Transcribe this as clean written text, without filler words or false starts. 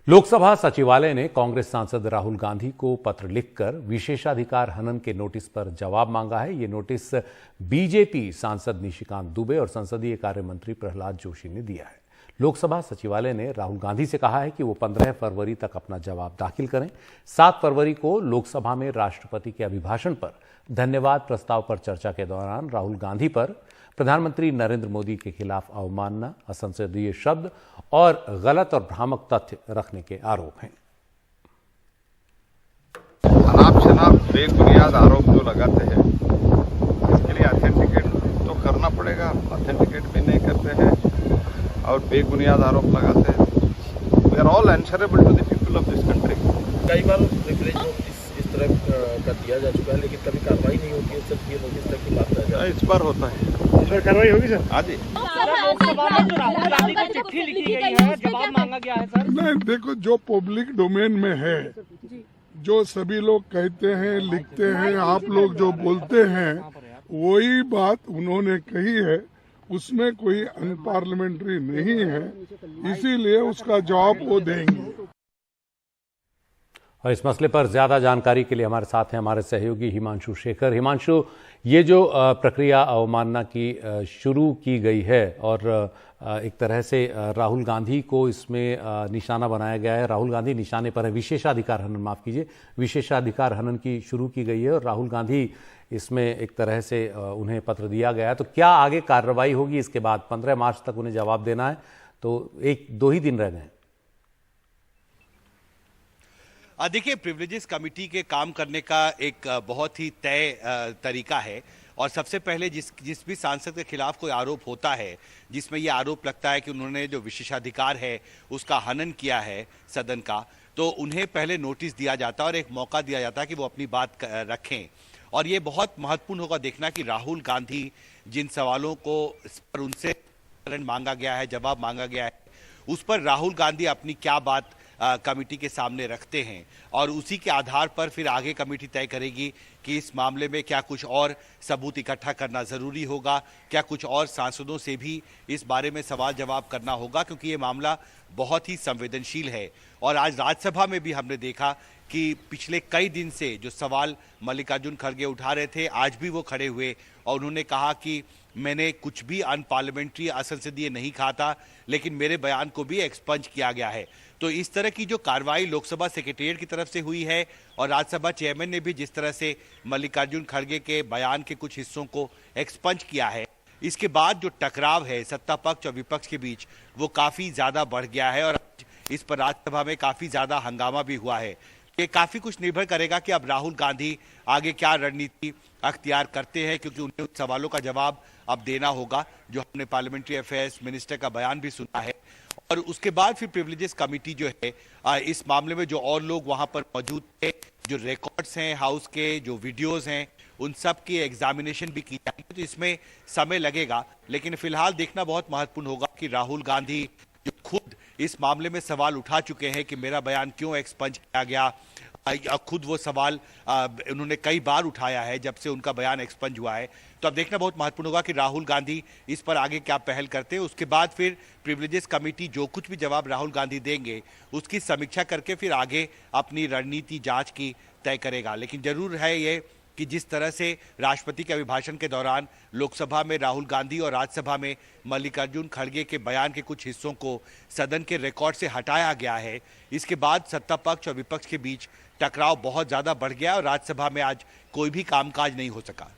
लोकसभा सचिवालय ने कांग्रेस सांसद राहुल गांधी को पत्र लिखकर विशेषाधिकार हनन के नोटिस पर जवाब मांगा है। ये नोटिस बीजेपी सांसद निशिकांत दुबे और संसदीय कार्य मंत्री प्रहलाद जोशी ने दिया है। लोकसभा सचिवालय ने राहुल गांधी से कहा है कि वो 15 फरवरी तक अपना जवाब दाखिल करें। 7 फरवरी को लोकसभा में राष्ट्रपति के अभिभाषण पर धन्यवाद प्रस्ताव पर चर्चा के दौरान राहुल गांधी पर प्रधानमंत्री नरेंद्र मोदी के खिलाफ अवमानना, असंसदीय शब्द और गलत और भ्रामक तथ्य रखने के आरोप हैं। अनाप शनाप बेबुनियाद आरोप जो लगाते हैं, इसके लिए ऑथेंटिकेट तो करना पड़ेगा। ऑथेंटिकेट भी नहीं करते हैं और बेबुनियाद आरोप लगाते हैं। We are all answerable to the people of this country. कई बार रिफ्रेश नोटिस इस तरह का दिया जा चुका है, लेकिन कभी कार्रवाई नहीं होती है। सिर्फ ये नोटिस तक की बात है। इस बार होता है। सर, कार्रवाई होगी सर? हाँ जी। लोकसभा में जो राहुल गांधी को चिट्ठी लिखी गई है, जवाब मांगा गया है सर। नहीं, देखो, जो पब्लिक डोमेन में है, जो सभी लोग कहते हैं, लिखते हैं, आप लोग जो बोलते हैं, वही बात उन्होंने कही है। उसमें कोई अनपार्लियामेंट्री नहीं है, इसीलिए उसका जवाब वो देंगे। और इस मसले पर ज्यादा जानकारी के लिए हमारे साथ हैं हमारे सहयोगी हिमांशु शेखर। हिमांशु, ये जो प्रक्रिया अवमानना की शुरू की गई है और एक तरह से राहुल गांधी को इसमें निशाना बनाया गया है, राहुल गांधी निशाने पर है, विशेषाधिकार हनन, माफ कीजिए, विशेषाधिकार हनन की शुरू की गई है और राहुल गांधी इसमें एक तरह से उन्हें पत्र दिया गया है। तो क्या आगे कार्रवाई होगी इसके बाद? 15 मार्च तक उन्हें जवाब देना है, तो 1-2 ही दिन रह गए। देखिए, प्रिविलेजेस कमेटी के काम करने का एक बहुत ही तय तरीका है और सबसे पहले जिस भी सांसद के खिलाफ कोई आरोप होता है, जिसमें ये आरोप लगता है कि उन्होंने जो विशेषाधिकार है उसका हनन किया है सदन का, तो उन्हें पहले नोटिस दिया जाता है और एक मौका दिया जाता है कि वो अपनी बात रखें। और ये बहुत महत्वपूर्ण होगा देखना कि राहुल गांधी जिन सवालों को पर उनसे मांगा गया है, जवाब मांगा गया है, उस पर राहुल गांधी अपनी क्या बात कमेटी के सामने रखते हैं और उसी के आधार पर फिर आगे कमेटी तय करेगी कि इस मामले में क्या कुछ और सबूत इकट्ठा करना जरूरी होगा, क्या कुछ और सांसदों से भी इस बारे में सवाल जवाब करना होगा, क्योंकि ये मामला बहुत ही संवेदनशील है। और आज राज्यसभा में भी हमने देखा कि पिछले कई दिन से जो सवाल मल्लिकार्जुन खड़गे उठा रहे थे, आज भी वो खड़े हुए और उन्होंने कहा कि मैंने कुछ भी अनपार्लियामेंट्री, असंसदीय नहीं कहा था, लेकिन मेरे बयान को भी एक्सपंज किया गया है। तो इस तरह की जो कार्रवाई लोकसभा सेक्रेटेरिएट की तरफ से हुई है और राज्यसभा चेयरमैन ने भी जिस तरह से मल्लिकार्जुन खड़गे के बयान के कुछ हिस्सों को एक्सपंज किया है, इसके बाद जो टकराव है सत्ता पक्ष और विपक्ष के बीच, वो काफी ज्यादा बढ़ गया है और इस पर राज्यसभा में काफी ज्यादा हंगामा भी हुआ है। ये काफी कुछ निर्भर करेगा कि अब राहुल गांधी आगे क्या रणनीति अख्तियार करते हैं, क्योंकि उन्हें उन सवालों का जवाब अब देना होगा जो हमने पार्लियामेंट्री अफेयर्स मिनिस्टर का बयान भी सुना है। और उसके बाद फिर प्रिविलेजेस कमेटी जो है इस मामले में जो और लोग वहां पर मौजूद थे, जो रिकॉर्ड्स हैं हाउस के, जो वीडियोस हैं, उन सब की एग्जामिनेशन भी की जाएगी। तो इसमें समय लगेगा, लेकिन फिलहाल देखना बहुत महत्वपूर्ण होगा कि राहुल गांधी जो खुद इस मामले में सवाल उठा चुके हैं कि मेरा बयान क्यों एक्सपंज किया गया, खुद वो सवाल उन्होंने कई बार उठाया है जब से उनका बयान एक्सपंज हुआ है। तो अब देखना बहुत महत्वपूर्ण होगा कि राहुल गांधी इस पर आगे क्या पहल करते हैं। उसके बाद फिर प्रिविलेजेस कमेटी जो कुछ भी जवाब राहुल गांधी देंगे उसकी समीक्षा करके फिर आगे अपनी रणनीति जांच की तय करेगा। लेकिन जरूर है ये कि जिस तरह से राष्ट्रपति के अभिभाषण के दौरान लोकसभा में राहुल गांधी और राज्यसभा में मल्लिकार्जुन खड़गे के बयान के कुछ हिस्सों को सदन के रिकॉर्ड से हटाया गया है, इसके बाद सत्ता पक्ष और विपक्ष के बीच टकराव बहुत ज्यादा बढ़ गया और राज्यसभा में आज कोई भी कामकाज नहीं हो सका।